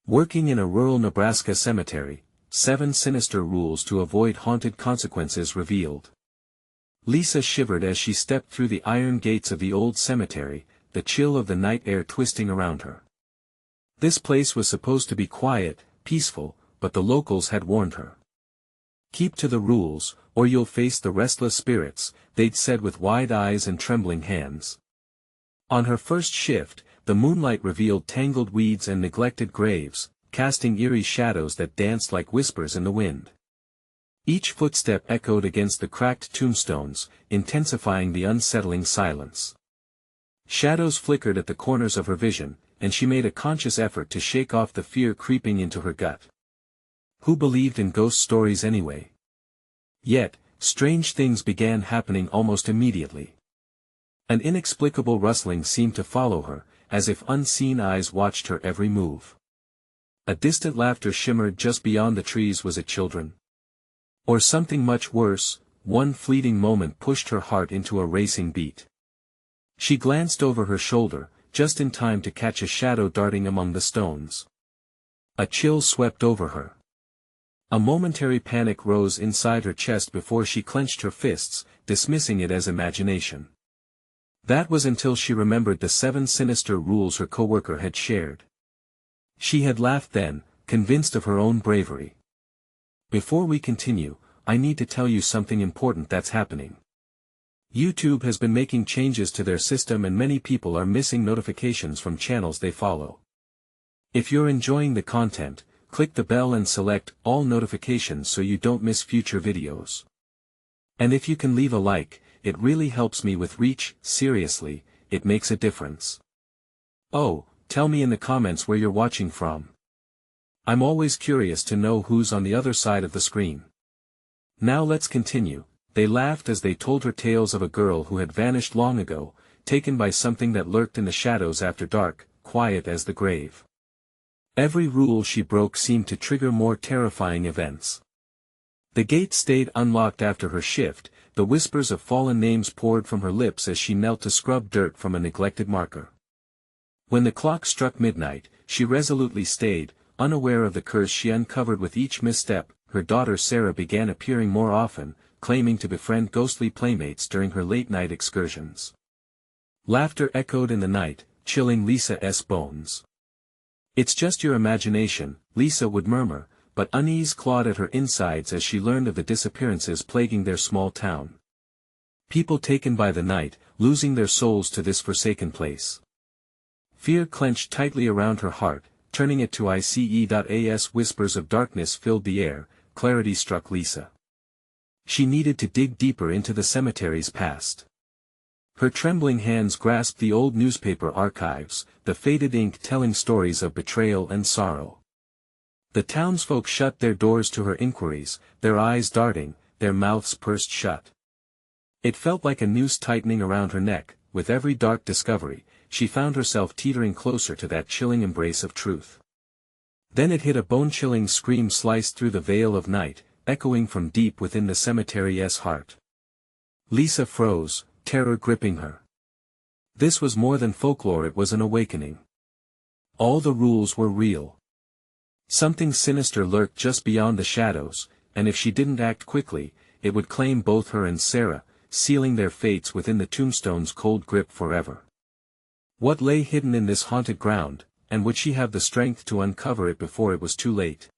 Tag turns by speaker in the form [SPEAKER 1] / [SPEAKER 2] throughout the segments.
[SPEAKER 1] Working in a rural Nebraska cemetery, 7 sinister rules to avoid haunted consequences revealed. Lisa shivered as she stepped through the iron gates of the old cemetery, the chill of the night air twisting around her. This place was supposed to be quiet, peaceful, but the locals had warned her. "Keep to the rules, or you'll face the restless spirits," they'd said with wide eyes and trembling hands. On her first shift, the moonlight revealed tangled weeds and neglected graves, casting eerie shadows that danced like whispers in the wind. Each footstep echoed against the cracked tombstones, intensifying the unsettling silence. Shadows flickered at the corners of her vision, and she made a conscious effort to shake off the fear creeping into her gut. Who believed in ghost stories anyway? Yet, strange things began happening almost immediately. An inexplicable rustling seemed to follow her, as if unseen eyes watched her every move. A distant laughter shimmered just beyond the trees. Was it children? Or something much worse? One fleeting moment pushed her heart into a racing beat. She glanced over her shoulder, just in time to catch a shadow darting among the stones. A chill swept over her. A momentary panic rose inside her chest before she clenched her fists, dismissing it as imagination. That was until she remembered the 7 sinister rules her coworker had shared. She had laughed then, convinced of her own bravery. "Before we continue, I need to tell you something important that's happening. YouTube has been making changes to their system and many people are missing notifications from channels they follow. If you're enjoying the content, click the bell and select all notifications so you don't miss future videos. And if you can leave a like, it really helps me with reach. Seriously, it makes a difference. Oh, tell me in the comments where you're watching from. I'm always curious to know who's on the other side of the screen." Now let's continue. They laughed as they told her tales of a girl who had vanished long ago, taken by something that lurked in the shadows after dark, quiet as the grave. Every rule she broke seemed to trigger more terrifying events. The gate stayed unlocked after her shift. The whispers of fallen names poured from her lips as she knelt to scrub dirt from a neglected marker. When the clock struck midnight, she resolutely stayed, unaware of the curse she uncovered with each misstep. Her daughter Sarah began appearing more often, claiming to befriend ghostly playmates during her late-night excursions. Laughter echoed in the night, chilling Lisa's bones. "It's just your imagination," Lisa would murmur, but unease clawed at her insides as she learned of the disappearances plaguing their small town. People taken by the night, losing their souls to this forsaken place. Fear clenched tightly around her heart, turning it to ice. Whispers of darkness filled the air. Clarity struck Lisa. She needed to dig deeper into the cemetery's past. Her trembling hands grasped the old newspaper archives, the faded ink telling stories of betrayal and sorrow. The townsfolk shut their doors to her inquiries, their eyes darting, their mouths pursed shut. It felt like a noose tightening around her neck. With every dark discovery, she found herself teetering closer to that chilling embrace of truth. Then it hit. A bone-chilling scream sliced through the veil of night, echoing from deep within the cemetery's heart. Lisa froze, terror gripping her. This was more than folklore, it was an awakening. All the rules were real. Something sinister lurked just beyond the shadows, and if she didn't act quickly, it would claim both her and Sarah, sealing their fates within the tombstone's cold grip forever. What lay hidden in this haunted ground, and would she have the strength to uncover it before it was too late?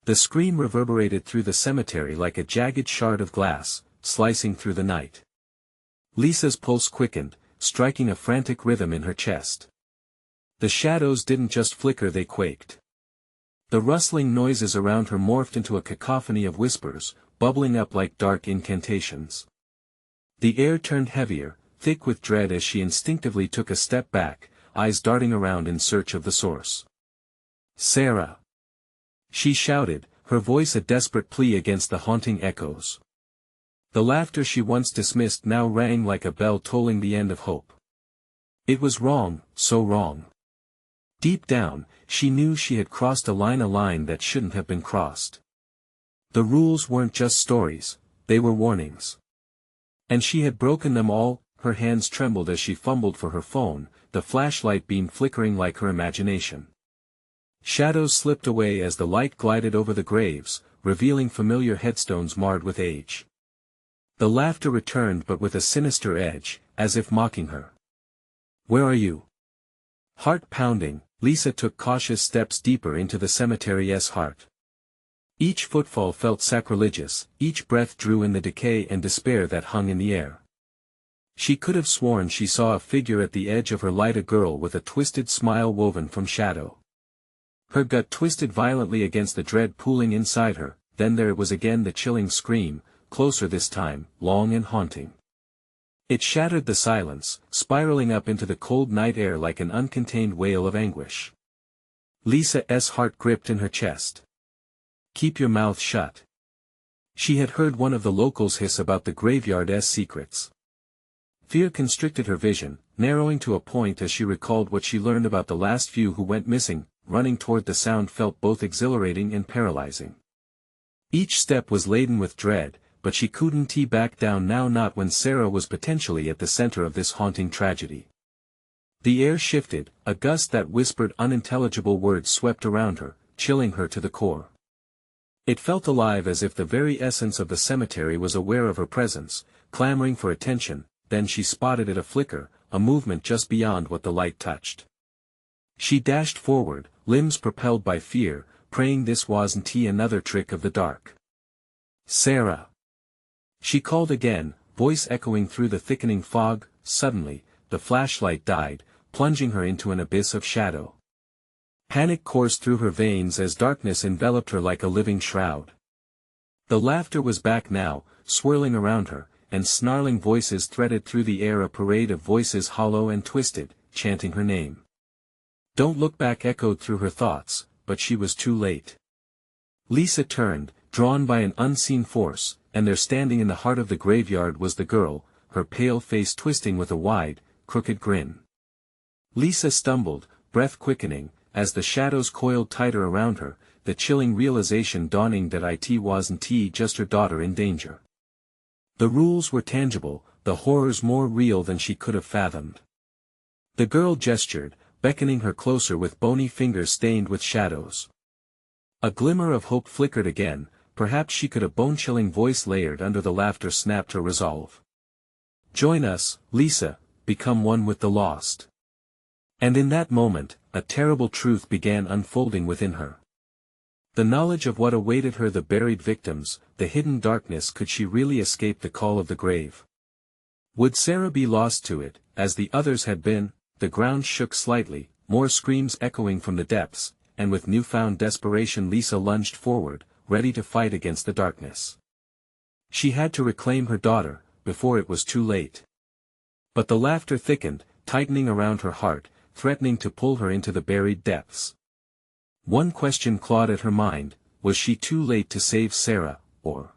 [SPEAKER 1] The scream reverberated through the cemetery like a jagged shard of glass, slicing through the night. Lisa's pulse quickened, striking a frantic rhythm in her chest. The shadows didn't just flicker, they quaked. The rustling noises around her morphed into a cacophony of whispers, bubbling up like dark incantations. The air turned heavier, thick with dread as she instinctively took a step back, eyes darting around in search of the source. "Sarah!" she shouted, her voice a desperate plea against the haunting echoes. The laughter she once dismissed now rang like a bell tolling the end of hope. It was wrong, so wrong. Deep down, she knew she had crossed a line that shouldn't have been crossed. The rules weren't just stories, they were warnings. And she had broken them all. Her hands trembled as she fumbled for her phone, the flashlight beam flickering like her imagination. Shadows slipped away as the light glided over the graves, revealing familiar headstones marred with age. The laughter returned but with a sinister edge, as if mocking her. "Where are you?" Heart pounding, Lisa took cautious steps deeper into the cemetery's heart. Each footfall felt sacrilegious, each breath drew in the decay and despair that hung in the air. She could have sworn she saw a figure at the edge of her light, a girl with a twisted smile woven from shadow. Her gut twisted violently against the dread pooling inside her, then there was again the chilling scream, closer this time, long and haunting. It shattered the silence, spiraling up into the cold night air like an uncontained wail of anguish. Lisa's heart gripped in her chest. "Keep your mouth shut." She had heard one of the locals hiss about the graveyard's secrets. Fear constricted her vision, narrowing to a point as she recalled what she learned about the last few who went missing. Running toward the sound felt both exhilarating and paralyzing. Each step was laden with dread, but she couldn't back down now, not when Sarah was potentially at the center of this haunting tragedy. The air shifted, a gust that whispered unintelligible words swept around her, chilling her to the core. It felt alive, as if the very essence of the cemetery was aware of her presence, clamoring for attention. Then she spotted it, a flicker, a movement just beyond what the light touched. She dashed forward, limbs propelled by fear, praying this wasn't another trick of the dark. "Sarah!" She called again, voice echoing through the thickening fog. Suddenly, the flashlight died, plunging her into an abyss of shadow. Panic coursed through her veins as darkness enveloped her like a living shroud. The laughter was back now, swirling around her, and snarling voices threaded through the air, a parade of voices hollow and twisted, chanting her name. "Don't look back," echoed through her thoughts, but she was too late. Lisa turned, drawn by an unseen force, and there standing in the heart of the graveyard was the girl, her pale face twisting with a wide, crooked grin. Lisa stumbled, breath quickening, as the shadows coiled tighter around her, the chilling realization dawning that it wasn't just her daughter in danger. The rules were tangible, the horrors more real than she could have fathomed. The girl gestured, beckoning her closer with bony fingers stained with shadows. A glimmer of hope flickered again, perhaps she could. A bone-chilling voice layered under the laughter snapped her resolve. "Join us, Lisa, become one with the lost." And in that moment, a terrible truth began unfolding within her. The knowledge of what awaited her, the buried victims, the hidden darkness. Could she really escape the call of the grave? Would Sarah be lost to it, as the others had been? The ground shook slightly, more screams echoing from the depths, and with newfound desperation Lisa lunged forward, ready to fight against the darkness. She had to reclaim her daughter, before it was too late. But the laughter thickened, tightening around her heart, threatening to pull her into the buried depths. One question clawed at her mind: was she too late to save Sarah, or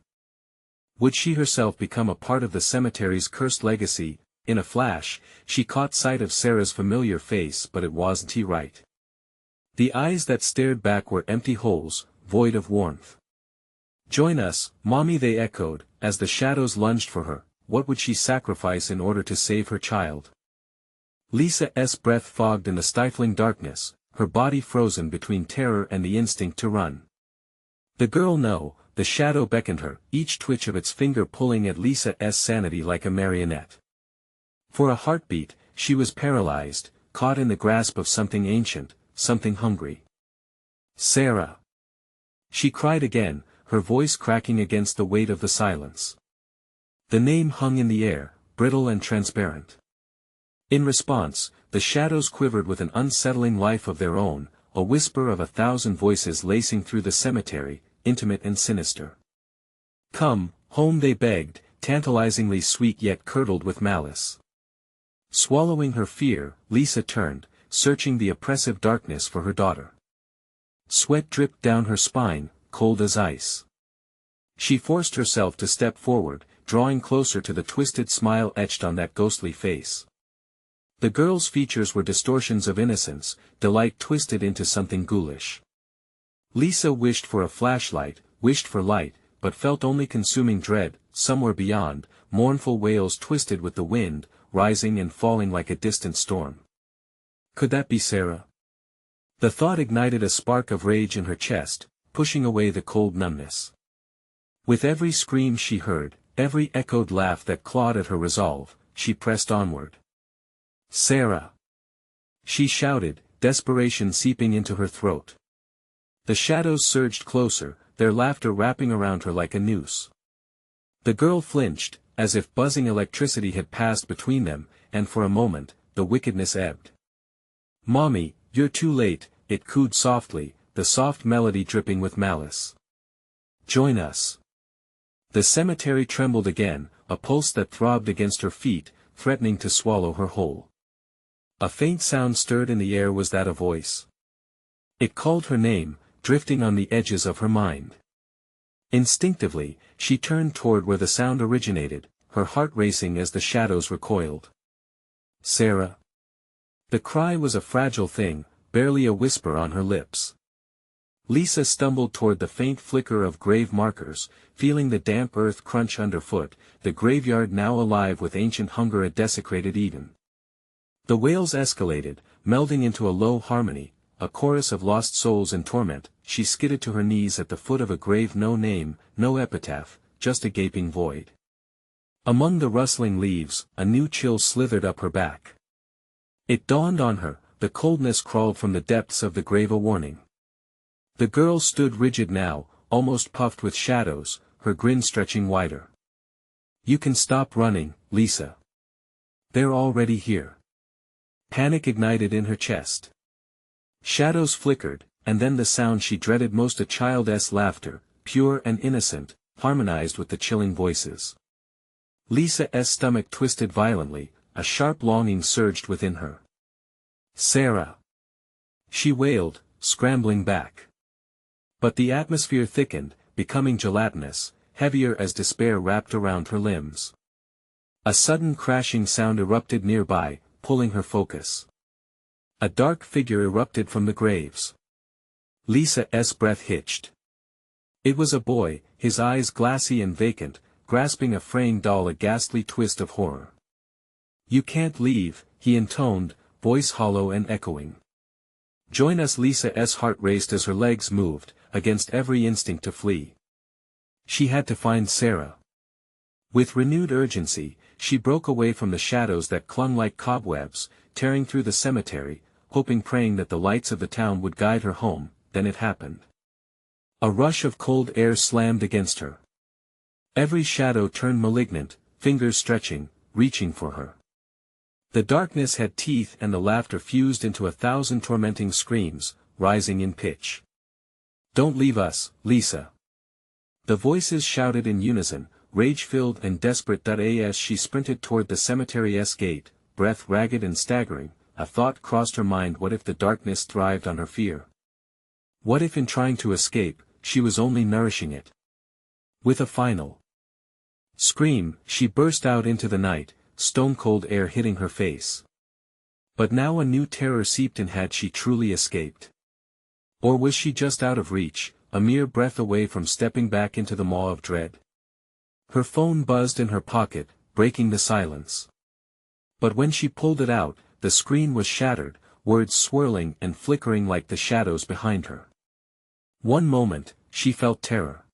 [SPEAKER 1] would she herself become a part of the cemetery's cursed legacy? In a flash, she caught sight of Sarah's familiar face, but it wasn't right. The eyes that stared back were empty holes, void of warmth. "Join us, Mommy," they echoed, as the shadows lunged for her. What would she sacrifice in order to save her child? Lisa's breath fogged in the stifling darkness, her body frozen between terror and the instinct to run. The girl no, the shadow beckoned her, each twitch of its finger pulling at Lisa's sanity like a marionette. For a heartbeat, she was paralyzed, caught in the grasp of something ancient, something hungry. "Sarah!" She cried again, her voice cracking against the weight of the silence. The name hung in the air, brittle and transparent. In response, the shadows quivered with an unsettling life of their own, a whisper of 1,000 voices lacing through the cemetery, intimate and sinister. "Come home," they begged, tantalizingly sweet yet curdled with malice. Swallowing her fear, Lisa turned, searching the oppressive darkness for her daughter. Sweat dripped down her spine, cold as ice. She forced herself to step forward, drawing closer to the twisted smile etched on that ghostly face. The girl's features were distortions of innocence, delight twisted into something ghoulish. Lisa wished for a flashlight, wished for light, but felt only consuming dread. Somewhere beyond, mournful wails twisted with the wind, rising and falling like a distant storm. Could that be Sarah? The thought ignited a spark of rage in her chest, pushing away the cold numbness. With every scream she heard, every echoed laugh that clawed at her resolve, she pressed onward. "Sarah!" she shouted, desperation seeping into her throat. The shadows surged closer, their laughter wrapping around her like a noose. The girl flinched, as if buzzing electricity had passed between them, and for a moment, the wickedness ebbed. "Mommy, you're too late," it cooed softly, the soft melody dripping with malice. "Join us." The cemetery trembled again, a pulse that throbbed against her feet, threatening to swallow her whole. A faint sound stirred in the air. Was that a voice? It called her name, drifting on the edges of her mind. Instinctively, she turned toward where the sound originated, her heart racing as the shadows recoiled. "Sarah!" The cry was a fragile thing, barely a whisper on her lips. Lisa stumbled toward the faint flicker of grave markers, feeling the damp earth crunch underfoot, the graveyard now alive with ancient hunger, a desecrated Eden. The wails escalated, melding into a low harmony, a chorus of lost souls in torment. She skidded to her knees at the foot of a grave, no name, no epitaph, just a gaping void. Among the rustling leaves, a new chill slithered up her back. It dawned on her, the coldness crawled from the depths of the grave, a warning. The girl stood rigid now, almost puffed with shadows, her grin stretching wider. "You can stop running, Lisa. They're already here." Panic ignited in her chest. Shadows flickered, and then the sound she dreaded most, a child's laughter, pure and innocent, harmonized with the chilling voices. Lisa's stomach twisted violently, a sharp longing surged within her. "Sarah!" she wailed, scrambling back. But the atmosphere thickened, becoming gelatinous, heavier as despair wrapped around her limbs. A sudden crashing sound erupted nearby, pulling her focus. A dark figure erupted from the graves. Lisa's breath hitched. It was a boy, his eyes glassy and vacant, grasping a fraying doll, a ghastly twist of horror. "You can't leave," he intoned, voice hollow and echoing. "Join us." Lisa's heart raced as her legs moved, against every instinct to flee. She had to find Sarah. With renewed urgency, she broke away from the shadows that clung like cobwebs, tearing through the cemetery, hoping, praying that the lights of the town would guide her home. Then it happened. A rush of cold air slammed against her. Every shadow turned malignant, fingers stretching, reaching for her. The darkness had teeth, and the laughter fused into 1,000 tormenting screams, rising in pitch. "Don't leave us, Lisa!" The voices shouted in unison, rage-filled and desperate. As she sprinted toward the cemetery's gate, breath ragged and staggering, a thought crossed her mind. What if the darkness thrived on her fear? What if in trying to escape, she was only nourishing it? With a final scream, she burst out into the night, stone-cold air hitting her face. But now a new terror seeped in. Had she truly escaped? Or was she just out of reach, a mere breath away from stepping back into the maw of dread? Her phone buzzed in her pocket, breaking the silence. But when she pulled it out, the screen was shattered, words swirling and flickering like the shadows behind her. One moment, she felt terror.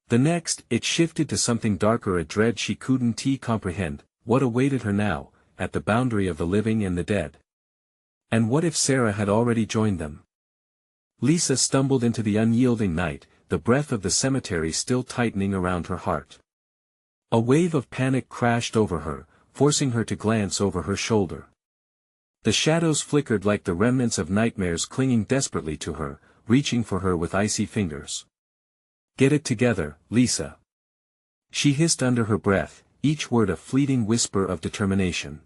[SPEAKER 1] The next, it shifted to something darker, a dread she couldn't comprehend. What awaited her now, at the boundary of the living and the dead? And what if Sarah had already joined them? Lisa stumbled into the unyielding night, the breath of the cemetery still tightening around her heart. A wave of panic crashed over her, forcing her to glance over her shoulder. The shadows flickered like the remnants of nightmares, clinging desperately to her, reaching for her with icy fingers. "Get it together, Lisa!" she hissed under her breath, each word a fleeting whisper of determination.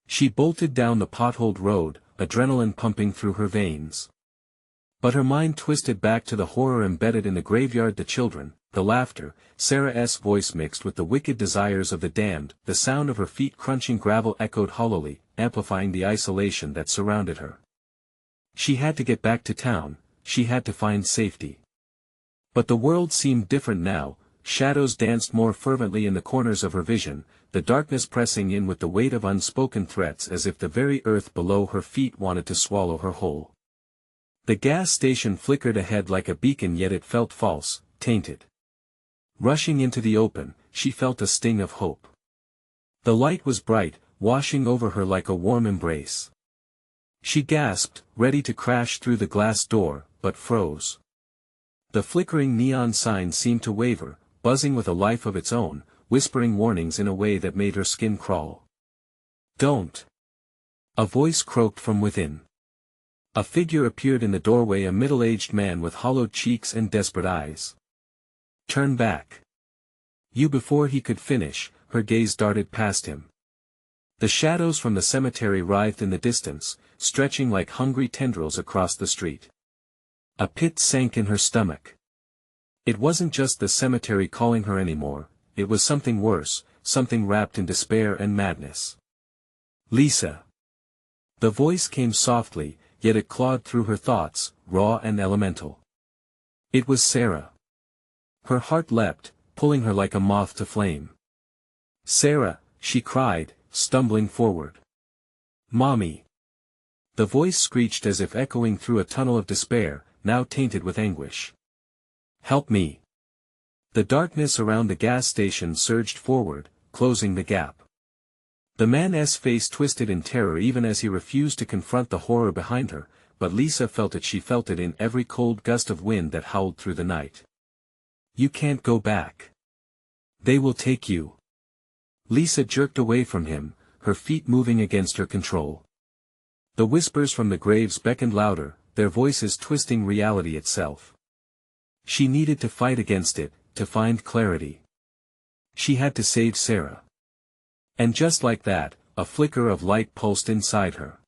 [SPEAKER 1] She bolted down the potholed road, adrenaline pumping through her veins. But her mind twisted back to the horror embedded in the graveyard, the children, the laughter, Sarah's voice mixed with the wicked desires of the damned. The sound of her feet crunching gravel echoed hollowly, amplifying the isolation that surrounded her. She had to get back to town, she had to find safety. But the world seemed different now. Shadows danced more fervently in the corners of her vision, the darkness pressing in with the weight of unspoken threats, as if the very earth below her feet wanted to swallow her whole. The gas station flickered ahead like a beacon, yet it felt false, tainted. Rushing into the open, she felt a sting of hope. The light was bright, washing over her like a warm embrace. She gasped, ready to crash through the glass door, but froze. The flickering neon sign seemed to waver, buzzing with a life of its own, whispering warnings in a way that made her skin crawl. "Don't!" A voice croaked from within. A figure appeared in the doorway, a middle-aged man with hollowed cheeks and desperate eyes. "Turn back." Before he could finish, her gaze darted past him. The shadows from the cemetery writhed in the distance, stretching like hungry tendrils across the street. A pit sank in her stomach. It wasn't just the cemetery calling her anymore, it was something worse, something wrapped in despair and madness. "Lisa." The voice came softly, yet it clawed through her thoughts, raw and elemental. It was Sarah. Her heart leapt, pulling her like a moth to flame. "Sarah," she cried, stumbling forward. "Mommy." The voice screeched as if echoing through a tunnel of despair, now tainted with anguish. "Help me." The darkness around the gas station surged forward, closing the gap. The man's face twisted in terror even as he refused to confront the horror behind her, but Lisa felt it. She felt it in every cold gust of wind that howled through the night. "You can't go back. They will take you." Lisa jerked away from him, her feet moving against her control. The whispers from the graves beckoned louder, their voices twisting reality itself. She needed to fight against it, to find clarity. She had to save Sarah. And just like that, a flicker of light pulsed inside her.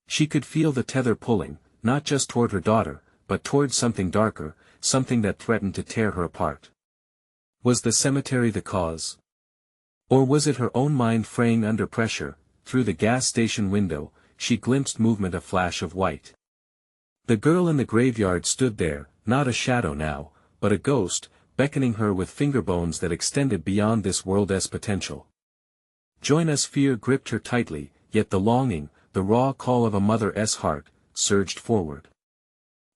[SPEAKER 1] She could feel the tether pulling, not just toward her daughter, but toward something darker, something that threatened to tear her apart. Was the cemetery the cause? Or was it her own mind fraying under pressure? Through the gas station window, she glimpsed movement, a flash of white. The girl in the graveyard stood there, not a shadow now, but a ghost, beckoning her with finger bones that extended beyond this world's potential. "Join us." Fear gripped her tightly, yet the longing, the raw call of a mother's heart, surged forward.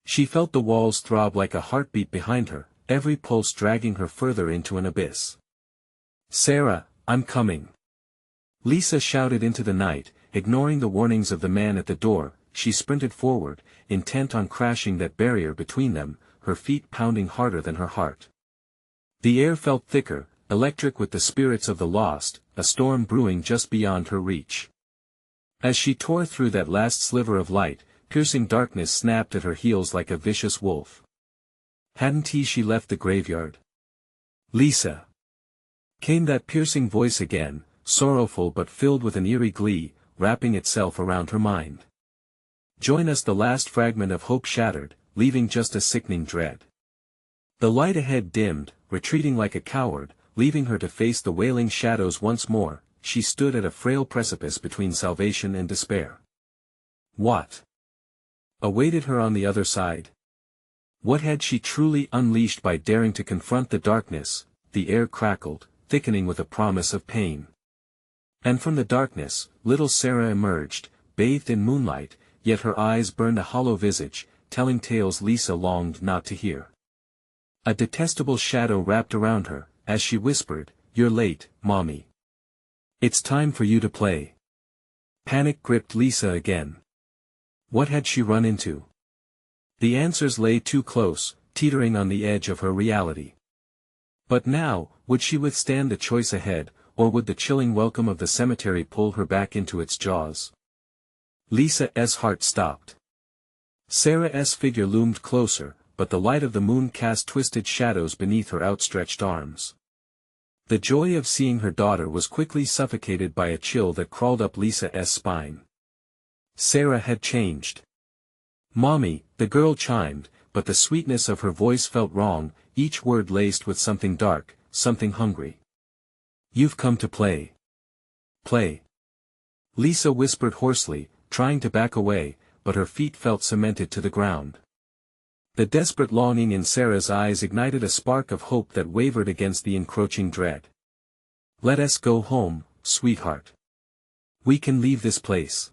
[SPEAKER 1] She felt the walls throb like a heartbeat behind her, every pulse dragging her further into an abyss. "Sarah, I'm coming." Lisa shouted into the night, ignoring the warnings of the man at the door. She sprinted forward, intent on crashing that barrier between them, her feet pounding harder than her heart. The air felt thicker, electric with the spirits of the lost, a storm brewing just beyond her reach. As she tore through that last sliver of light, piercing darkness snapped at her heels like a vicious wolf. Hadn't she left the graveyard? "Lisa." Came that piercing voice again, sorrowful but filled with an eerie glee, wrapping itself around her mind. "Join us." The last fragment of hope shattered, leaving just a sickening dread. The light ahead dimmed, retreating like a coward, leaving her to face the wailing shadows once more. She stood at a frail precipice between salvation and despair. What awaited her on the other side? What had she truly unleashed by daring to confront the darkness? The air crackled, thickening with a promise of pain. And from the darkness, little Sarah emerged, bathed in moonlight, yet her eyes burned a hollow visage, telling tales Lisa longed not to hear. A detestable shadow wrapped around her, as she whispered, "You're late, Mommy. It's time for you to play." Panic gripped Lisa again. What had she run into? The answers lay too close, teetering on the edge of her reality. But now, would she withstand the choice ahead, or would the chilling welcome of the cemetery pull her back into its jaws? Lisa's heart stopped. Sarah's figure loomed closer, but the light of the moon cast twisted shadows beneath her outstretched arms. The joy of seeing her daughter was quickly suffocated by a chill that crawled up Lisa's spine. Sarah had changed. "Mommy," the girl chimed, but the sweetness of her voice felt wrong, each word laced with something dark, something hungry. "You've come to play." "Play?" Lisa whispered hoarsely, trying to back away, but her feet felt cemented to the ground. The desperate longing in Sarah's eyes ignited a spark of hope that wavered against the encroaching dread. "Let us go home, sweetheart. We can leave this place.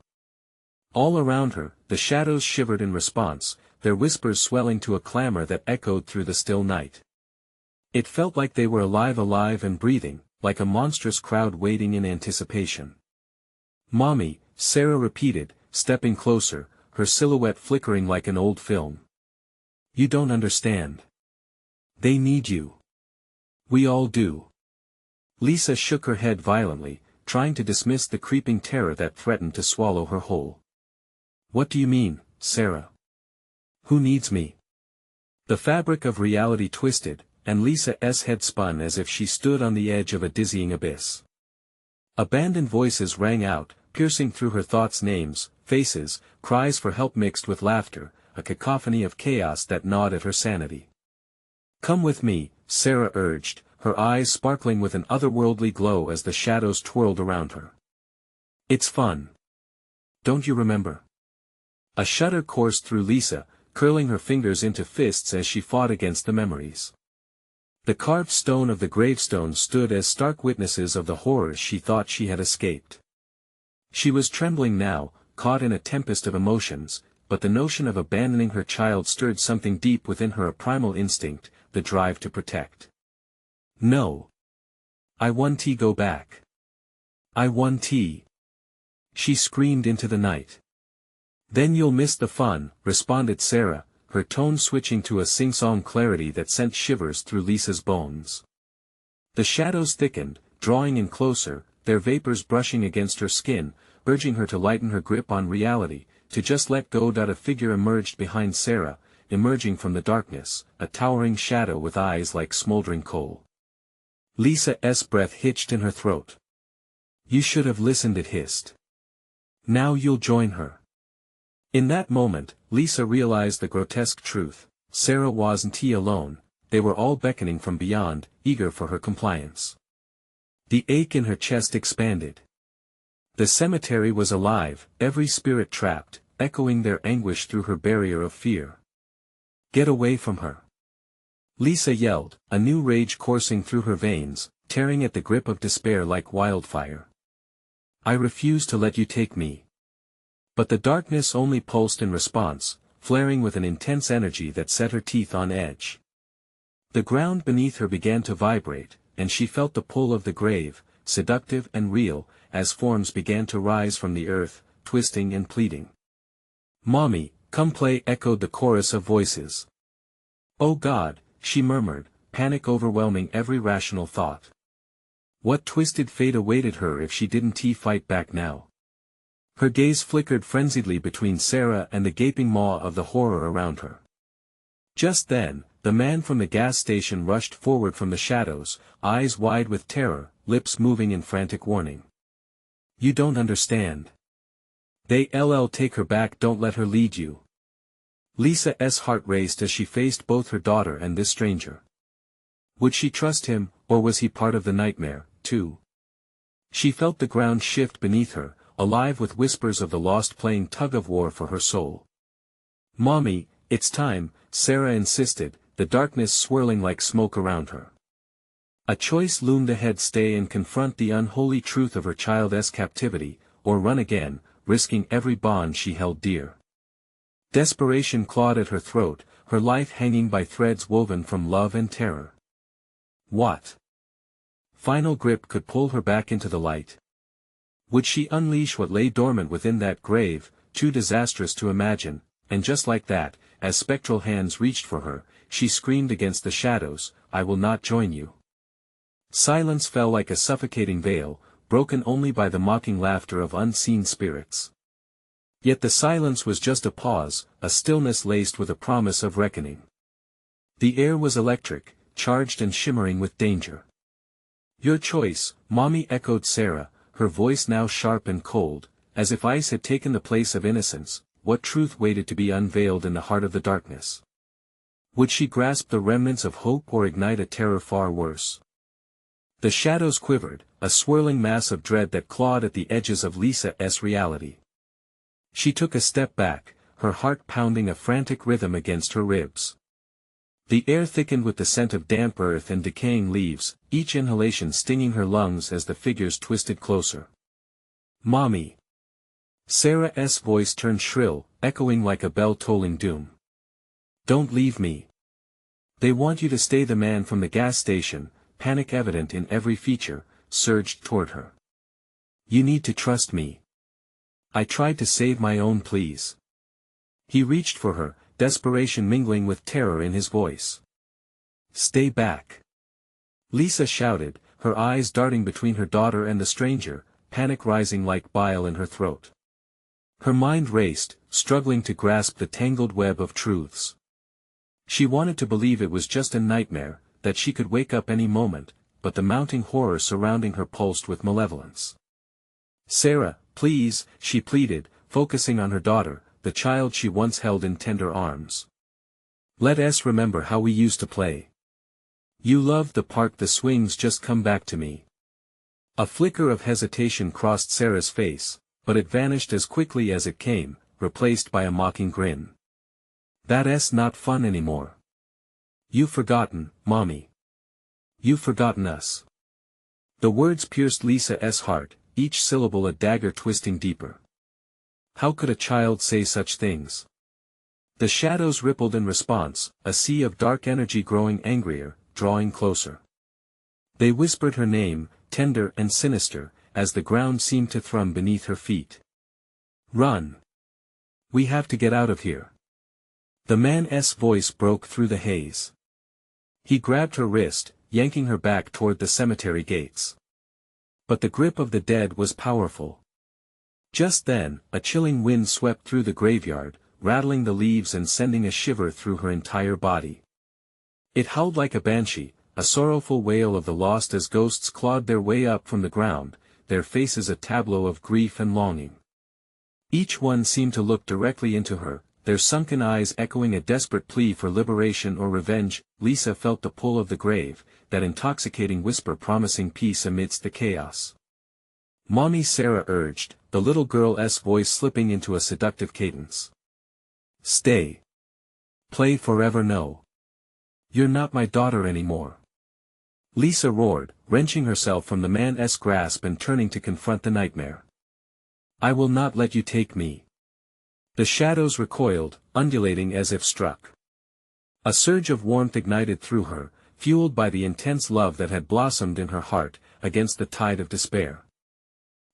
[SPEAKER 1] All around her, the shadows shivered in response, their whispers swelling to a clamor that echoed through the still night. It felt like they were alive and breathing, like a monstrous crowd waiting in anticipation. "Mommy," Sarah repeated, stepping closer, her silhouette flickering like an old film. "You don't understand. They need you. We all do." Lisa shook her head violently, trying to dismiss the creeping terror that threatened to swallow her whole. "What do you mean, Sarah? Who needs me?" The fabric of reality twisted, and Lisa's head spun as if she stood on the edge of a dizzying abyss. Abandoned voices rang out, piercing through her thoughts, names, faces, cries for help mixed with laughter, a cacophony of chaos that gnawed at her sanity. "Come with me," Sarah urged, her eyes sparkling with an otherworldly glow as the shadows twirled around her. "It's fun. Don't you remember?" A shudder coursed through Lisa, curling her fingers into fists as she fought against the memories. The carved stone of the gravestone stood as stark witnesses of the horrors she thought she had escaped. She was trembling now, caught in a tempest of emotions, but the notion of abandoning her child stirred something deep within her, a primal instinct, the drive to protect. "No. I want to go back. I want to." She screamed into the night. "Then you'll miss the fun," responded Sarah, her tone switching to a sing-song clarity that sent shivers through Lisa's bones. The shadows thickened, drawing in closer, their vapors brushing against her skin, urging her to lighten her grip on reality, to just let go. A figure emerged behind Sarah, emerging from the darkness, a towering shadow with eyes like smoldering coal. Lisa's breath hitched in her throat. "You should have listened," it hissed. "Now you'll join her." In that moment, Lisa realized the grotesque truth. Sarah wasn't alone, they were all beckoning from beyond, eager for her compliance. The ache in her chest expanded. The cemetery was alive, every spirit trapped, echoing their anguish through her barrier of fear. "Get away from her!" Lisa yelled, a new rage coursing through her veins, tearing at the grip of despair like wildfire. "I refuse to let you take me." But the darkness only pulsed in response, flaring with an intense energy that set her teeth on edge. The ground beneath her began to vibrate, and she felt the pull of the grave, seductive and real, as forms began to rise from the earth, twisting and pleading. "Mommy, come play," echoed the chorus of voices. "Oh God," she murmured, panic overwhelming every rational thought. What twisted fate awaited her if she didn't fight back now? Her gaze flickered frenziedly between Sarah and the gaping maw of the horror around her. Just then, the man from the gas station rushed forward from the shadows, eyes wide with terror, lips moving in frantic warning. "You don't understand. They'll take her back, don't let her lead you." Lisa's heart raced as she faced both her daughter and this stranger. Would she trust him, or was he part of the nightmare, too? She felt the ground shift beneath her, alive with whispers of the lost playing tug-of-war for her soul. "Mommy, it's time," Sarah insisted, the darkness swirling like smoke around her. A choice loomed ahead: stay and confront the unholy truth of her child's captivity, or run again, risking every bond she held dear. Desperation clawed at her throat, her life hanging by threads woven from love and terror. What final grip could pull her back into the light? Would she unleash what lay dormant within that grave, too disastrous to imagine? And just like that, as spectral hands reached for her, she screamed against the shadows, "I will not join you." Silence fell like a suffocating veil, broken only by the mocking laughter of unseen spirits. Yet the silence was just a pause, a stillness laced with a promise of reckoning. The air was electric, charged and shimmering with danger. "Your choice," Mommy echoed Sarah, her voice now sharp and cold, as if ice had taken the place of innocence. What truth waited to be unveiled in the heart of the darkness? Would she grasp the remnants of hope or ignite a terror far worse? The shadows quivered, a swirling mass of dread that clawed at the edges of Lisa's reality. She took a step back, her heart pounding a frantic rhythm against her ribs. The air thickened with the scent of damp earth and decaying leaves, each inhalation stinging her lungs as the figures twisted closer. "Mommy!" Sarah's voice turned shrill, echoing like a bell tolling doom. Don't leave me. They want you to stay. The man from the gas station, panic evident in every feature, surged toward her. You need to trust me. I tried to save my own, please. He reached for her, desperation mingling with terror in his voice. Stay back. Lisa shouted, her eyes darting between her daughter and the stranger, panic rising like bile in her throat. Her mind raced, struggling to grasp the tangled web of truths. She wanted to believe it was just a nightmare, that she could wake up any moment, but the mounting horror surrounding her pulsed with malevolence. Sarah, please, she pleaded, focusing on her daughter, the child she once held in tender arms. Let us remember how we used to play. You loved the park. The swings just come back to me. A flicker of hesitation crossed Sarah's face, but it vanished as quickly as it came, replaced by a mocking grin. That's not fun anymore. You've forgotten, Mommy. You've forgotten us. The words pierced Lisa's heart, each syllable a dagger twisting deeper. How could a child say such things? The shadows rippled in response, a sea of dark energy growing angrier, drawing closer. They whispered her name, tender and sinister, as the ground seemed to thrum beneath her feet. Run! We have to get out of here. The man's voice broke through the haze. He grabbed her wrist, yanking her back toward the cemetery gates. But the grip of the dead was powerful. Just then, a chilling wind swept through the graveyard, rattling the leaves and sending a shiver through her entire body. It howled like a banshee, a sorrowful wail of the lost as ghosts clawed their way up from the ground, their faces a tableau of grief and longing. Each one seemed to look directly into her, their sunken eyes echoing a desperate plea for liberation or revenge. Lisa felt the pull of the grave, that intoxicating whisper promising peace amidst the chaos. Mommy, Sarah urged, the little girl's voice slipping into a seductive cadence. Stay. Play forever. No. You're not my daughter anymore. Lisa roared, wrenching herself from the man's grasp and turning to confront the nightmare. I will not let you take me. The shadows recoiled, undulating as if struck. A surge of warmth ignited through her, fueled by the intense love that had blossomed in her heart, against the tide of despair.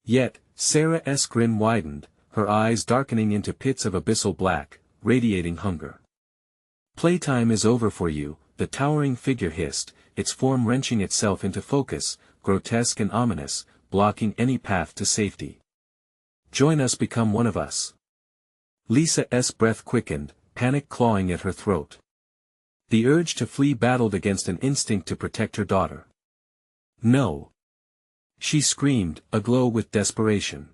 [SPEAKER 1] Yet, Sarah's grin widened, her eyes darkening into pits of abyssal black, radiating hunger. Playtime is over for you, the towering figure hissed, its form wrenching itself into focus, grotesque and ominous, blocking any path to safety. Join us, become one of us. Lisa's breath quickened, panic clawing at her throat. The urge to flee battled against an instinct to protect her daughter. No. She screamed, aglow with desperation.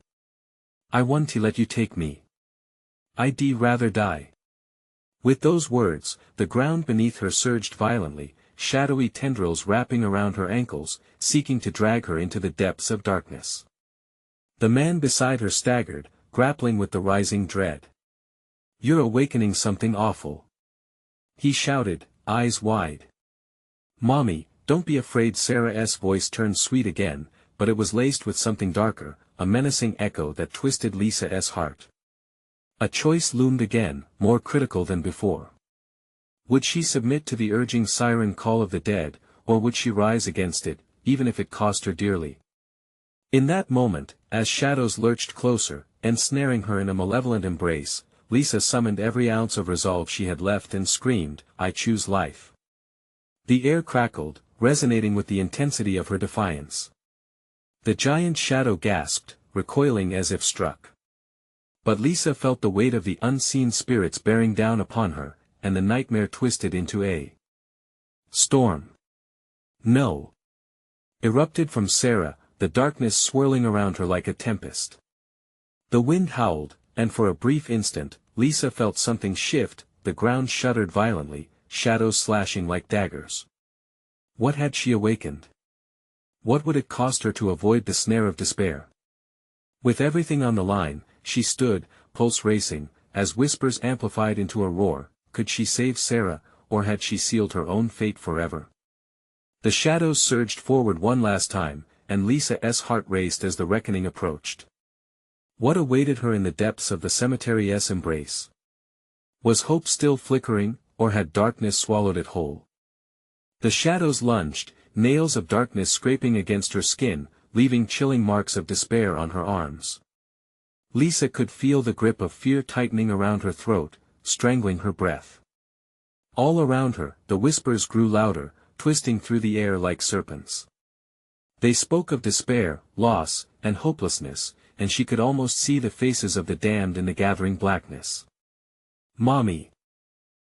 [SPEAKER 1] I want to let you take me. I'd rather die. With those words, the ground beneath her surged violently, shadowy tendrils wrapping around her ankles, seeking to drag her into the depths of darkness. The man beside her staggered, grappling with the rising dread. You're awakening something awful. He shouted, eyes wide. Mommy, don't be afraid. Sarah's voice turned sweet again, but it was laced with something darker, a menacing echo that twisted Lisa's heart. A choice loomed again, more critical than before. Would she submit to the urging siren call of the dead, or would she rise against it, even if it cost her dearly? In that moment, as shadows lurched closer, ensnaring her in a malevolent embrace, Lisa summoned every ounce of resolve she had left and screamed, I choose life. The air crackled, resonating with the intensity of her defiance. The giant shadow gasped, recoiling as if struck. But Lisa felt the weight of the unseen spirits bearing down upon her, and the nightmare twisted into a storm. No. Erupted from Sarah, the darkness swirling around her like a tempest. The wind howled, and for a brief instant, Lisa felt something shift, the ground shuddered violently, shadows slashing like daggers. What had she awakened? What would it cost her to avoid the snare of despair? With everything on the line, she stood, pulse racing, as whispers amplified into a roar. Could she save Sarah, or had she sealed her own fate forever? The shadows surged forward one last time, and Lisa's heart raced as the reckoning approached. What awaited her in the depths of the cemetery's embrace? Was hope still flickering, or had darkness swallowed it whole? The shadows lunged, nails of darkness scraping against her skin, leaving chilling marks of despair on her arms. Lisa could feel the grip of fear tightening around her throat, strangling her breath. All around her, the whispers grew louder, twisting through the air like serpents. They spoke of despair, loss, and hopelessness, and she could almost see the faces of the damned in the gathering blackness. "Mommy!"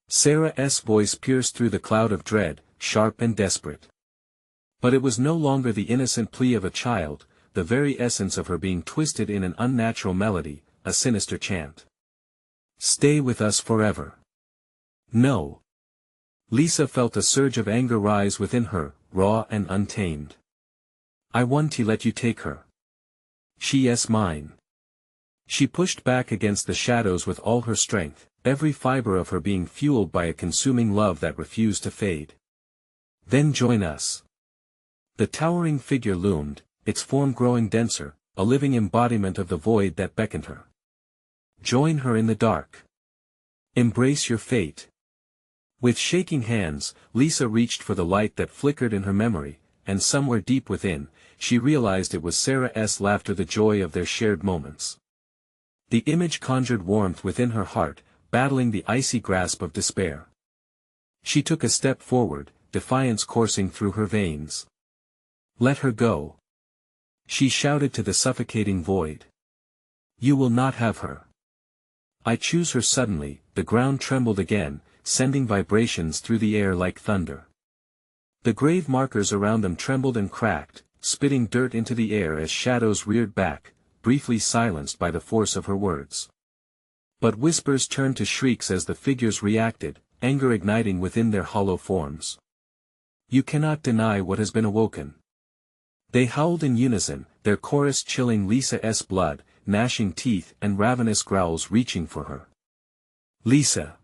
[SPEAKER 1] Sarah's voice pierced through the cloud of dread, sharp and desperate. But it was no longer the innocent plea of a child, the very essence of her being twisted in an unnatural melody, a sinister chant. "Stay with us forever." No. Lisa felt a surge of anger rise within her, raw and untamed. "I want to let you take her. She's mine." She pushed back against the shadows with all her strength, every fiber of her being fueled by a consuming love that refused to fade. "Then join us." The towering figure loomed, its form growing denser, a living embodiment of the void that beckoned her. Join her in the dark. Embrace your fate. With shaking hands, Lisa reached for the light that flickered in her memory, and somewhere deep within, she realized it was Sarah's laughter, the joy of their shared moments. The image conjured warmth within her heart, battling the icy grasp of despair. She took a step forward, defiance coursing through her veins. "Let her go!" she shouted to the suffocating void. "You will not have her. I choose her." Suddenly, the ground trembled again, sending vibrations through the air like thunder. The grave markers around them trembled and cracked, spitting dirt into the air as shadows reared back, briefly silenced by the force of her words. But whispers turned to shrieks as the figures reacted, anger igniting within their hollow forms. "You cannot deny what has been awoken." They howled in unison, their chorus chilling Lisa's blood, gnashing teeth and ravenous growls reaching for her. "Lisa!"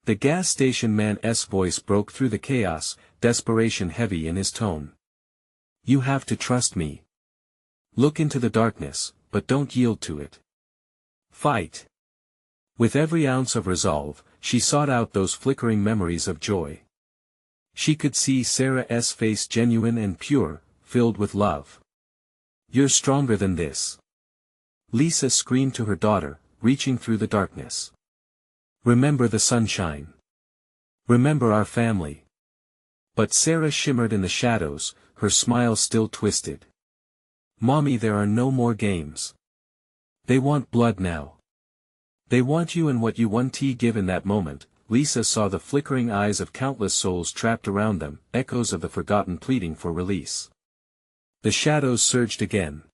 [SPEAKER 1] The gas station man's voice broke through the chaos, desperation heavy in his tone. "You have to trust me. Look into the darkness, but don't yield to it. Fight." With every ounce of resolve, she sought out those flickering memories of joy. She could see Sarah's face, genuine and pure, filled with love. "You're stronger than this," Lisa screamed to her daughter, reaching through the darkness. "Remember the sunshine. Remember our family." But Sarah shimmered in the shadows, her smile still twisted. "Mommy, there are no more games. They want blood now. They want you and what you want to give." In that moment, Lisa saw the flickering eyes of countless souls trapped around them, echoes of the forgotten pleading for release. The shadows surged again.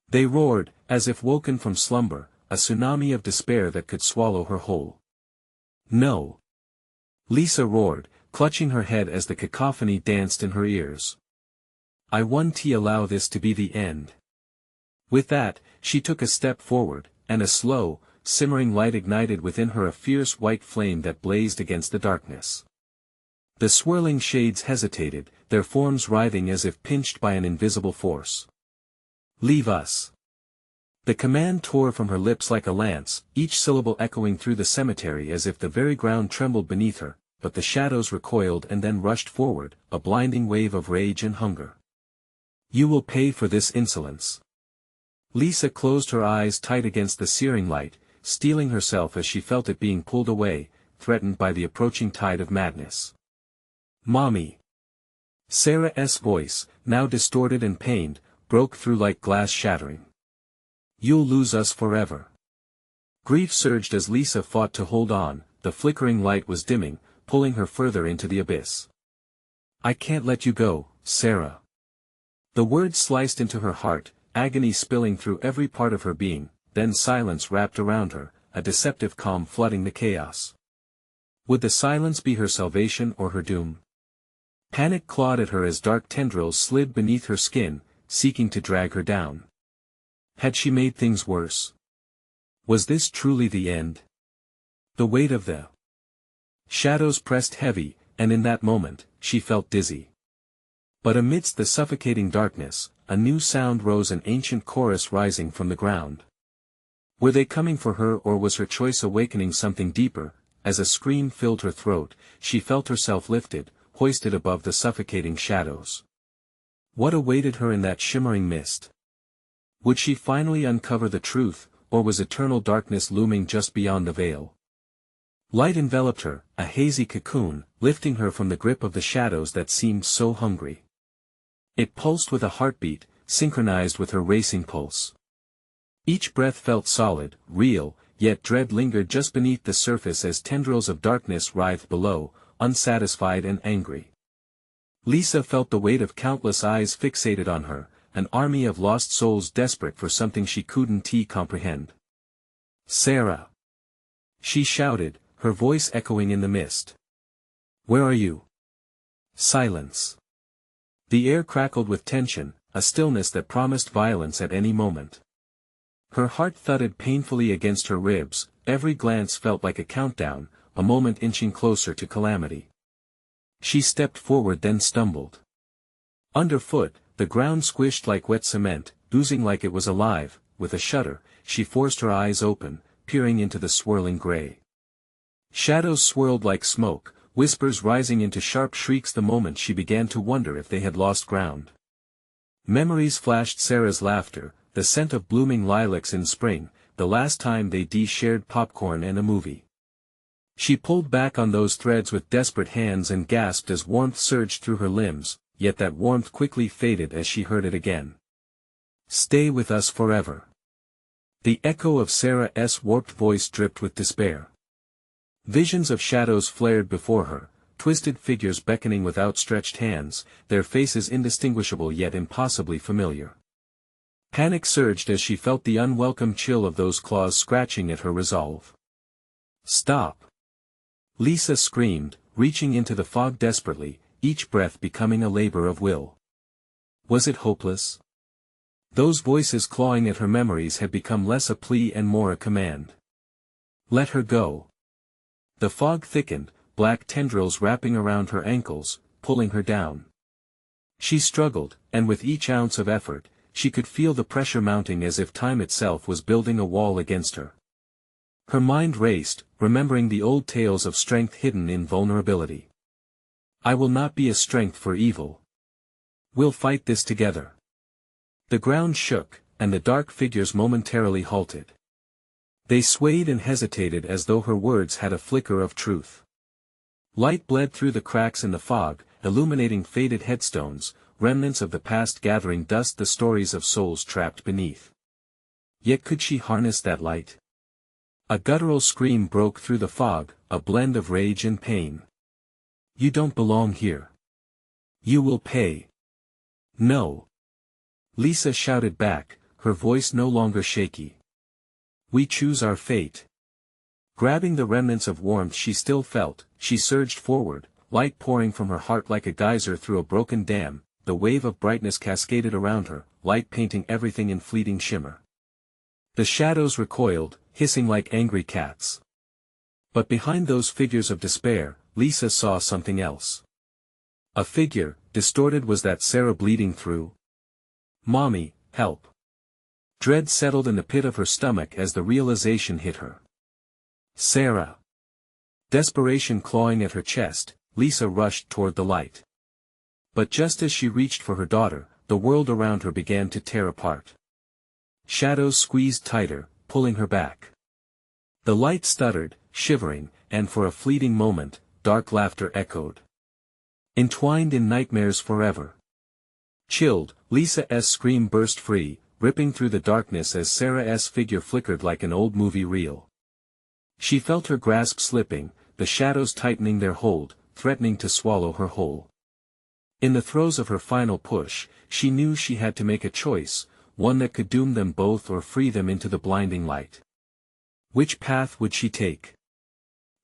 [SPEAKER 1] They roared, as if woken from slumber, a tsunami of despair that could swallow her whole. "No!" Lisa roared, clutching her head as the cacophony danced in her ears. "I won't allow this to be the end." With that, she took a step forward, and a slow, simmering light ignited within her, a fierce white flame that blazed against the darkness. The swirling shades hesitated, their forms writhing as if pinched by an invisible force. "Leave us!" The command tore from her lips like a lance, each syllable echoing through the cemetery as if the very ground trembled beneath her, but the shadows recoiled and then rushed forward, a blinding wave of rage and hunger. "You will pay for this insolence." Lisa closed her eyes tight against the searing light, steeling herself as she felt it being pulled away, threatened by the approaching tide of madness. "Mommy!" Sarah's voice, now distorted and pained, broke through like glass shattering. "You'll lose us forever." Grief surged as Lisa fought to hold on, the flickering light was dimming, pulling her further into the abyss. "I can't let you go, Sarah." The words sliced into her heart, agony spilling through every part of her being, then silence wrapped around her, a deceptive calm flooding the chaos. Would the silence be her salvation or her doom? Panic clawed at her as dark tendrils slid beneath her skin, seeking to drag her down. Had she made things worse? Was this truly the end? The weight of the shadows pressed heavy, and in that moment, she felt dizzy. But amidst the suffocating darkness, a new sound rose, an ancient chorus rising from the ground. Were they coming for her, or was her choice awakening something deeper? As a scream filled her throat, she felt herself lifted, hoisted above the suffocating shadows. What awaited her in that shimmering mist? Would she finally uncover the truth, or was eternal darkness looming just beyond the veil? Light enveloped her, a hazy cocoon, lifting her from the grip of the shadows that seemed so hungry. It pulsed with a heartbeat, synchronized with her racing pulse. Each breath felt solid, real, yet dread lingered just beneath the surface as tendrils of darkness writhed below, unsatisfied and angry. Lisa felt the weight of countless eyes fixated on her, an army of lost souls desperate for something she couldn't comprehend. "Sarah!" she shouted, her voice echoing in the mist. "Where are you?" Silence. The air crackled with tension, a stillness that promised violence at any moment. Her heart thudded painfully against her ribs, every glance felt like a countdown, a moment inching closer to calamity. She stepped forward, then stumbled. Underfoot, the ground squished like wet cement, oozing like it was alive. With a shudder, she forced her eyes open, peering into the swirling gray. Shadows swirled like smoke, whispers rising into sharp shrieks the moment she began to wonder if they had lost ground. Memories flashed: Sarah's laughter, the scent of blooming lilacs in spring, the last time they shared popcorn and a movie. She pulled back on those threads with desperate hands and gasped as warmth surged through her limbs, yet that warmth quickly faded as she heard it again. "Stay with us forever." The echo of Sarah's warped voice dripped with despair. Visions of shadows flared before her, twisted figures beckoning with outstretched hands, their faces indistinguishable yet impossibly familiar. Panic surged as she felt the unwelcome chill of those claws scratching at her resolve. "Stop!" Lisa screamed, reaching into the fog desperately, each breath becoming a labor of will. Was it hopeless? Those voices clawing at her memories had become less a plea and more a command. Let her go. The fog thickened, black tendrils wrapping around her ankles, pulling her down. She struggled, and with each ounce of effort, she could feel the pressure mounting as if time itself was building a wall against her. Her mind raced, remembering the old tales of strength hidden in vulnerability. "I will not be a strength for evil. We'll fight this together." The ground shook, and the dark figures momentarily halted. They swayed and hesitated as though her words had a flicker of truth. Light bled through the cracks in the fog, illuminating faded headstones, remnants of the past gathering dust, the stories of souls trapped beneath. Yet could she harness that light? A guttural scream broke through the fog, a blend of rage and pain. "You don't belong here. You will pay." "No." Lisa shouted back, her voice no longer shaky. "We choose our fate." Grabbing the remnants of warmth she still felt, she surged forward, light pouring from her heart like a geyser through a broken dam. The wave of brightness cascaded around her, light painting everything in fleeting shimmer. The shadows recoiled, hissing like angry cats. But behind those figures of despair, Lisa saw something else. A figure, distorted. Was that Sarah bleeding through? "Mommy, help." Dread settled in the pit of her stomach as the realization hit her. "Sarah." Desperation clawing at her chest, Lisa rushed toward the light. But just as she reached for her daughter, the world around her began to tear apart. Shadows squeezed tighter, pulling her back. The light stuttered, shivering, and for a fleeting moment, dark laughter echoed. "Entwined in nightmares forever." Chilled, Lisa's scream burst free, ripping through the darkness as Sarah's figure flickered like an old movie reel. She felt her grasp slipping, the shadows tightening their hold, threatening to swallow her whole. In the throes of her final push, she knew she had to make a choice, one that could doom them both or free them into the blinding light. Which path would she take?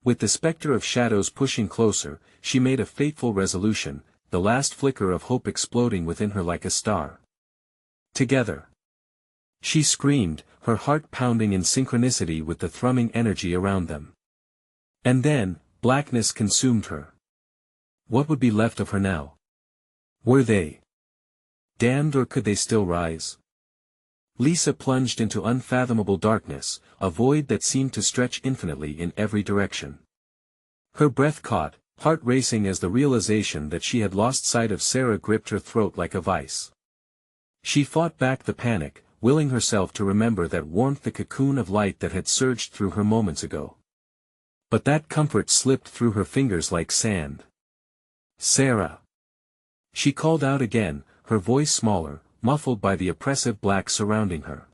[SPEAKER 1] With the specter of shadows pushing closer, she made a fateful resolution, the last flicker of hope exploding within her like a star. Together. She screamed, her heart pounding in synchronicity with the thrumming energy around them. And then, blackness consumed her. What would be left of her now? Were they damned, or could they still rise? Lisa plunged into unfathomable darkness, a void that seemed to stretch infinitely in every direction. Her breath caught, heart racing as the realization that she had lost sight of Sarah gripped her throat like a vice. She fought back the panic, willing herself to remember that warmth, the cocoon of light that had surged through her moments ago. But that comfort slipped through her fingers like sand. "Sarah!" She called out again, her voice smaller, muffled by the oppressive black surrounding her.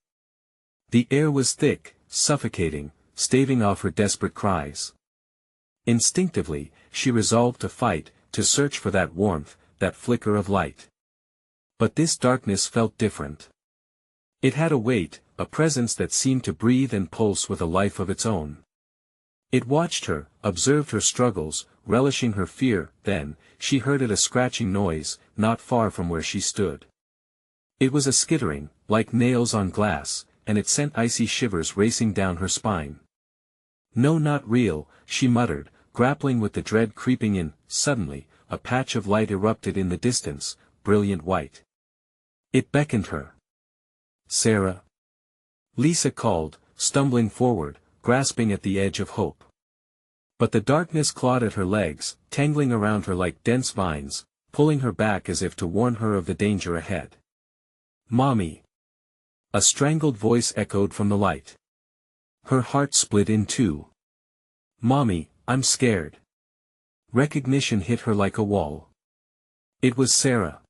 [SPEAKER 1] The air was thick, suffocating, staving off her desperate cries. Instinctively, she resolved to fight, to search for that warmth, that flicker of light. But this darkness felt different. It had a weight, a presence that seemed to breathe and pulse with a life of its own. It watched her, observed her struggles, relishing her fear. Then, she heard a scratching noise, not far from where she stood. It was a skittering, like nails on glass, and it sent icy shivers racing down her spine. "No, not real," she muttered, grappling with the dread creeping in. Suddenly, a patch of light erupted in the distance, brilliant white. It beckoned her. "Sarah!" Lisa called, stumbling forward, grasping at the edge of hope. But the darkness clawed at her legs, tangling around her like dense vines, pulling her back as if to warn her of the danger ahead. "Mommy!" A strangled voice echoed from the light. Her heart split in two. "Mommy, I'm scared." Recognition hit her like a wall. It was Sarah.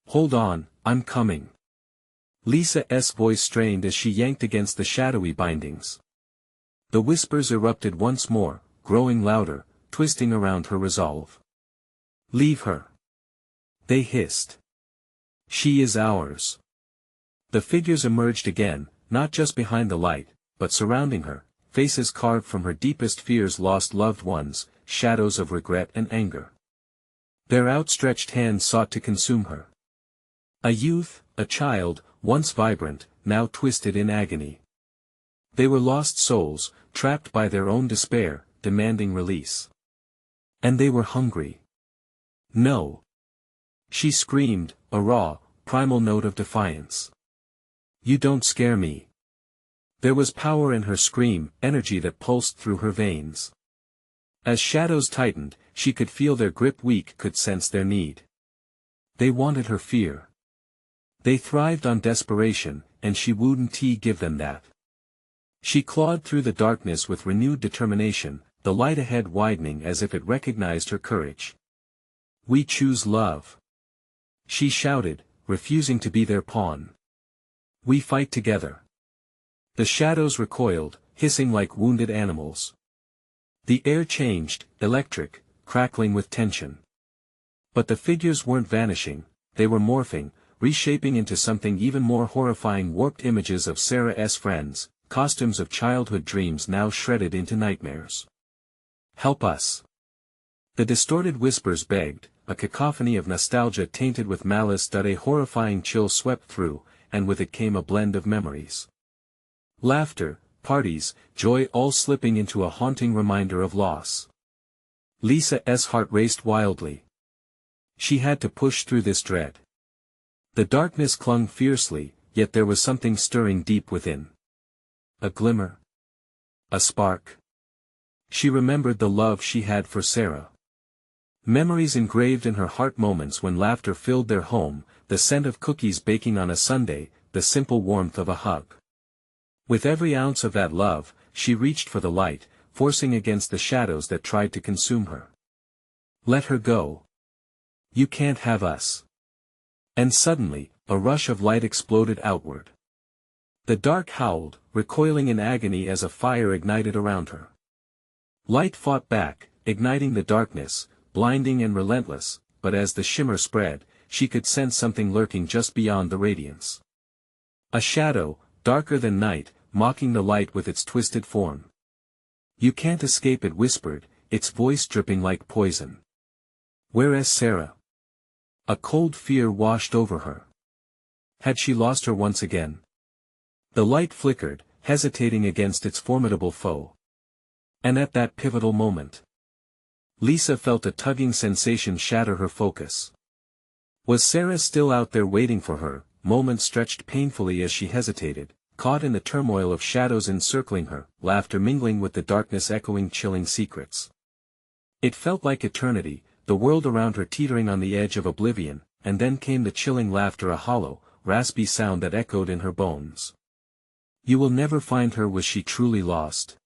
[SPEAKER 1] "Hold on, I'm coming." Lisa's voice strained as she yanked against the shadowy bindings. The whispers erupted once more, growing louder, twisting around her resolve. "Leave her," they hissed. "She is ours." The figures emerged again, not just behind the light, but surrounding her, faces carved from her deepest fears, lost loved ones, shadows of regret and anger. Their outstretched hands sought to consume her. A youth, a child, once vibrant, now twisted in agony. They were lost souls, trapped by their own despair, demanding release. And they were hungry. "No!" She screamed, a raw, primal note of defiance. "You don't scare me." There was power in her scream, energy that pulsed through her veins. As shadows tightened, she could feel their grip weak, could sense their need. They wanted her fear. They thrived on desperation, and she wouldn't give them that. She clawed through the darkness with renewed determination, the light ahead widening as if it recognized her courage. "We choose love," she shouted, refusing to be their pawn. "We fight together." The shadows recoiled, hissing like wounded animals. The air changed, electric, crackling with tension. But the figures weren't vanishing, they were morphing, reshaping into something even more horrifying, warped images of Sarah's friends, costumes of childhood dreams now shredded into nightmares. "Help us!" The distorted whispers begged, a cacophony of nostalgia tainted with malice. A horrifying chill swept through, and with it came a blend of memories. Laughter, parties, joy, all slipping into a haunting reminder of loss. Lisa's heart raced wildly. She had to push through this dread. The darkness clung fiercely, yet there was something stirring deep within. A glimmer. A spark. She remembered the love she had for Sarah. Memories engraved in her heart, moments when laughter filled their home, the scent of cookies baking on a Sunday, the simple warmth of a hug. With every ounce of that love, she reached for the light, forcing against the shadows that tried to consume her. "Let her go. You can't have us." And suddenly, a rush of light exploded outward. The dark howled, recoiling in agony as a fire ignited around her. Light fought back, igniting the darkness, blinding and relentless, but as the shimmer spread, she could sense something lurking just beyond the radiance. A shadow, darker than night, mocking the light with its twisted form. "You can't escape," it whispered, its voice dripping like poison. "Where is Sarah?" A cold fear washed over her. Had she lost her once again? The light flickered, hesitating against its formidable foe. And at that pivotal moment, Lisa felt a tugging sensation shatter her focus. Was Sarah still out there waiting for her, moments stretched painfully as she hesitated, caught in the turmoil of shadows encircling her, laughter mingling with the darkness echoing chilling secrets. It felt like eternity, the world around her teetering on the edge of oblivion, and then came the chilling laughter, a hollow, raspy sound that echoed in her bones. You will never find her. Was she truly lost?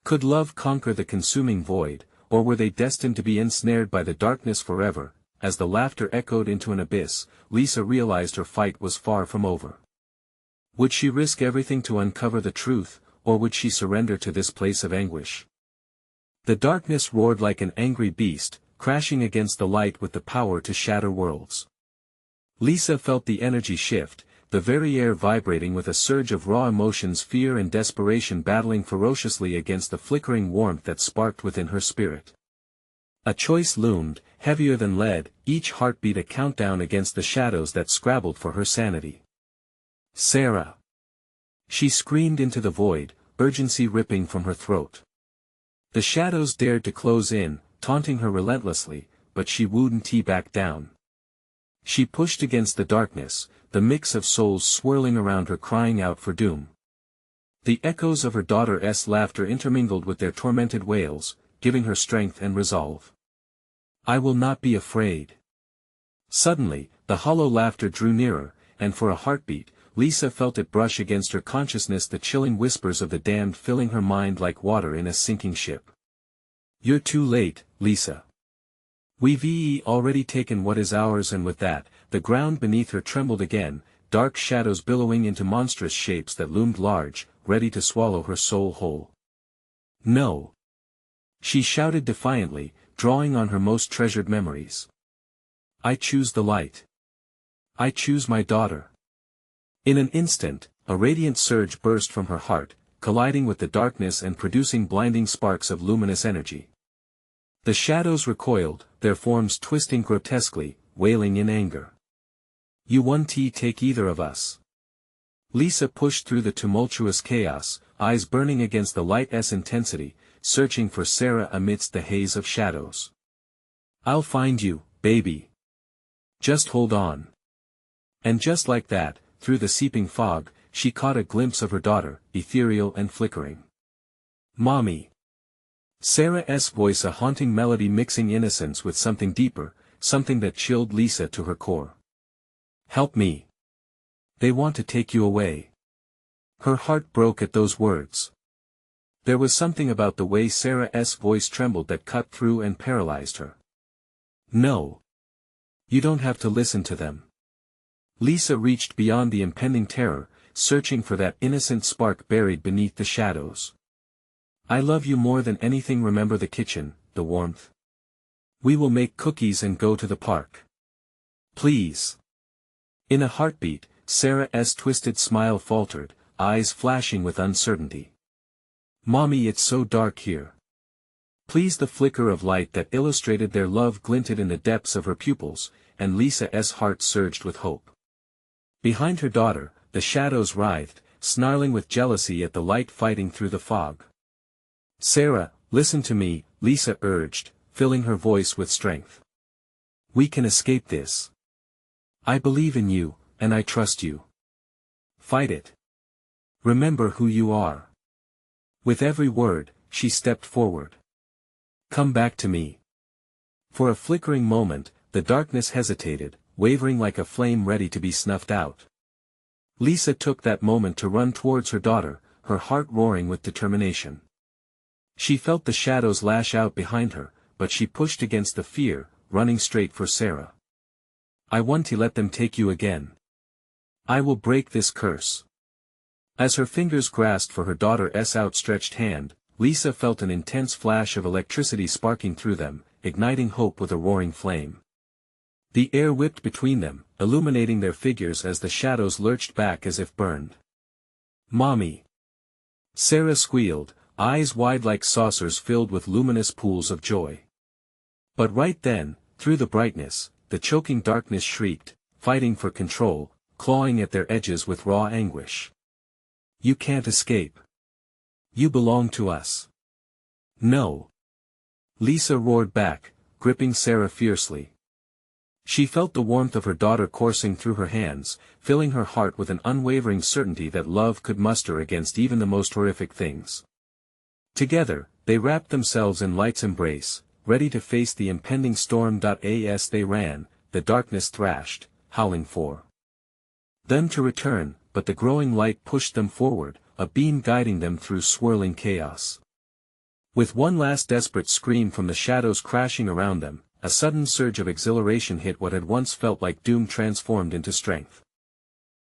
[SPEAKER 1] Could love conquer the consuming void, or were they destined to be ensnared by the darkness forever? As the laughter echoed into an abyss, Lisa realized her fight was far from over. Would she risk everything to uncover the truth, or would she surrender to this place of anguish? The darkness roared like an angry beast, crashing against the light with the power to shatter worlds. Lisa felt the energy shift, the very air vibrating with a surge of raw emotions, fear and desperation battling ferociously against the flickering warmth that sparked within her spirit. A choice loomed, heavier than lead, each heartbeat a countdown against the shadows that scrabbled for her sanity. Sarah! She screamed into the void, urgency ripping from her throat. The shadows dared to close in, taunting her relentlessly, but she wouldn't back down. She pushed against the darkness, the mix of souls swirling around her crying out for doom. The echoes of her daughter's laughter intermingled with their tormented wails, giving her strength and resolve. I will not be afraid. Suddenly, the hollow laughter drew nearer, and for a heartbeat, Lisa felt it brush against her consciousness, the chilling whispers of the damned filling her mind like water in a sinking ship. You're too late, Lisa. We've already taken what is ours, and with that, the ground beneath her trembled again, dark shadows billowing into monstrous shapes that loomed large, ready to swallow her soul whole. No! She shouted defiantly, drawing on her most treasured memories. I choose the light. I choose my daughter. In an instant, a radiant surge burst from her heart, colliding with the darkness and producing blinding sparks of luminous energy. The shadows recoiled, their forms twisting grotesquely, wailing in anger. You won't take either of us. Lisa pushed through the tumultuous chaos, eyes burning against the light's intensity, searching for Sarah amidst the haze of shadows. I'll find you, baby. Just hold on. And just like that, through the seeping fog, she caught a glimpse of her daughter, ethereal and flickering. Mommy. Sarah's voice, a haunting melody mixing innocence with something deeper, something that chilled Lisa to her core. Help me. They want to take you away. Her heart broke at those words. There was something about the way Sarah's voice trembled that cut through and paralyzed her. No. You don't have to listen to them. Lisa reached beyond the impending terror, searching for that innocent spark buried beneath the shadows. I love you more than anything. Remember the kitchen, the warmth. We will make cookies and go to the park. Please. In a heartbeat, Sarah's twisted smile faltered, eyes flashing with uncertainty. Mommy, it's so dark here. Please. The flicker of light that illustrated their love glinted in the depths of her pupils, and Lisa's heart surged with hope. Behind her daughter, the shadows writhed, snarling with jealousy at the light fighting through the fog. Sarah, listen to me, Lisa urged, filling her voice with strength. We can escape this. I believe in you, and I trust you. Fight it. Remember who you are. With every word, she stepped forward. Come back to me. For a flickering moment, the darkness hesitated, wavering like a flame ready to be snuffed out. Lisa took that moment to run towards her daughter, her heart roaring with determination. She felt the shadows lash out behind her, but she pushed against the fear, running straight for Sarah. I want to let them take you again. I will break this curse. As her fingers grasped for her daughter's outstretched hand, Lisa felt an intense flash of electricity sparking through them, igniting hope with a roaring flame. The air whipped between them, illuminating their figures as the shadows lurched back as if burned. Mommy! Sarah squealed, eyes wide like saucers filled with luminous pools of joy. But right then, through the brightness, the choking darkness shrieked, fighting for control, clawing at their edges with raw anguish. You can't escape. You belong to us. No. Lisa roared back, gripping Sarah fiercely. She felt the warmth of her daughter coursing through her hands, filling her heart with an unwavering certainty that love could muster against even the most horrific things. Together, they wrapped themselves in light's embrace, ready to face the impending storm. As they ran, the darkness thrashed, howling for them to return, but the growing light pushed them forward, a beam guiding them through swirling chaos. With one last desperate scream from the shadows crashing around them, a sudden surge of exhilaration hit what had once felt like doom transformed into strength.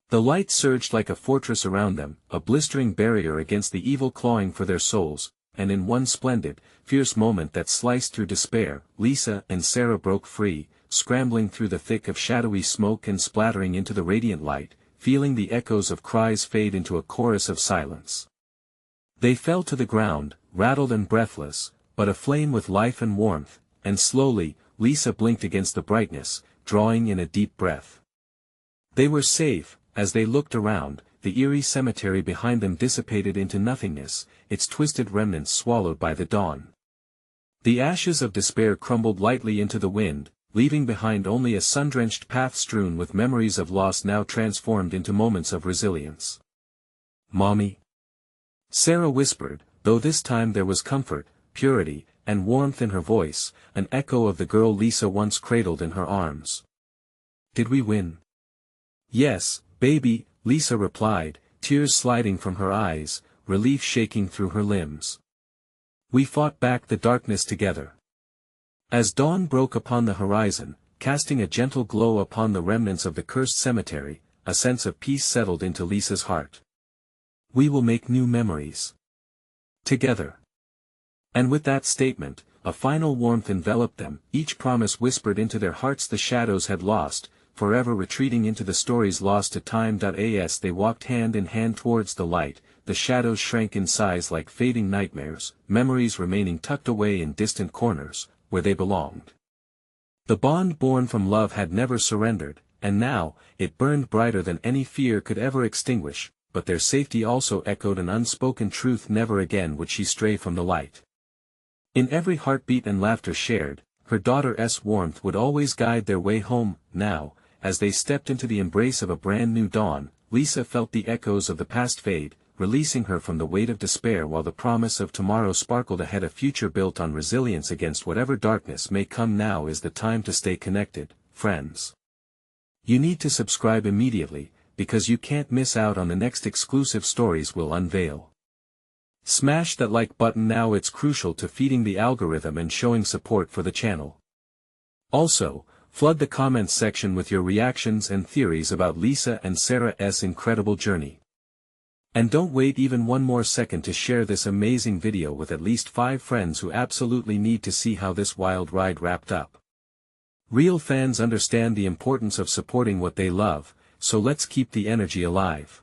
[SPEAKER 1] The light surged like a fortress around them, a blistering barrier against the evil clawing for their souls, and in one splendid, fierce moment that sliced through despair, Lisa and Sarah broke free, scrambling through the thick of shadowy smoke and splattering into the radiant light, feeling the echoes of cries fade into a chorus of silence. They fell to the ground, rattled and breathless, but aflame with life and warmth, and slowly, Lisa blinked against the brightness, drawing in a deep breath. They were safe. As they looked around, the eerie cemetery behind them dissipated into nothingness, its twisted remnants swallowed by the dawn. The ashes of despair crumbled lightly into the wind, leaving behind only a sun-drenched path strewn with memories of loss now transformed into moments of resilience. "Mommy?" Sarah whispered, though this time there was comfort, purity, and warmth in her voice, an echo of the girl Lisa once cradled in her arms. "Did we win?" "Yes, baby," Lisa replied, tears sliding from her eyes, relief shaking through her limbs. "We fought back the darkness together." As dawn broke upon the horizon, casting a gentle glow upon the remnants of the cursed cemetery, a sense of peace settled into Lisa's heart. "We will make new memories together." And with that statement, a final warmth enveloped them, each promise whispered into their hearts the shadows had lost, forever retreating into the stories lost to time. As they walked hand in hand towards the light, the shadows shrank in size like fading nightmares, memories remaining tucked away in distant corners, where they belonged. The bond born from love had never surrendered, and now, it burned brighter than any fear could ever extinguish, but their safety also echoed an unspoken truth: never again would she stray from the light. In every heartbeat and laughter shared, her daughter's warmth would always guide their way home. Now, as they stepped into the embrace of a brand new dawn, Lisa felt the echoes of the past fade, releasing her from the weight of despair while the promise of tomorrow sparkled ahead, a future built on resilience against whatever darkness may come. Now is the time to stay connected, friends. You need to subscribe immediately, because you can't miss out on the next exclusive stories we'll unveil. Smash that like button now, it's crucial to feeding the algorithm and showing support for the channel. Also, flood the comments section with your reactions and theories about Lisa and Sarah's incredible journey. And don't wait even one more second to share this amazing video with at least 5 friends who absolutely need to see how this wild ride wrapped up. Real fans understand the importance of supporting what they love, so let's keep the energy alive.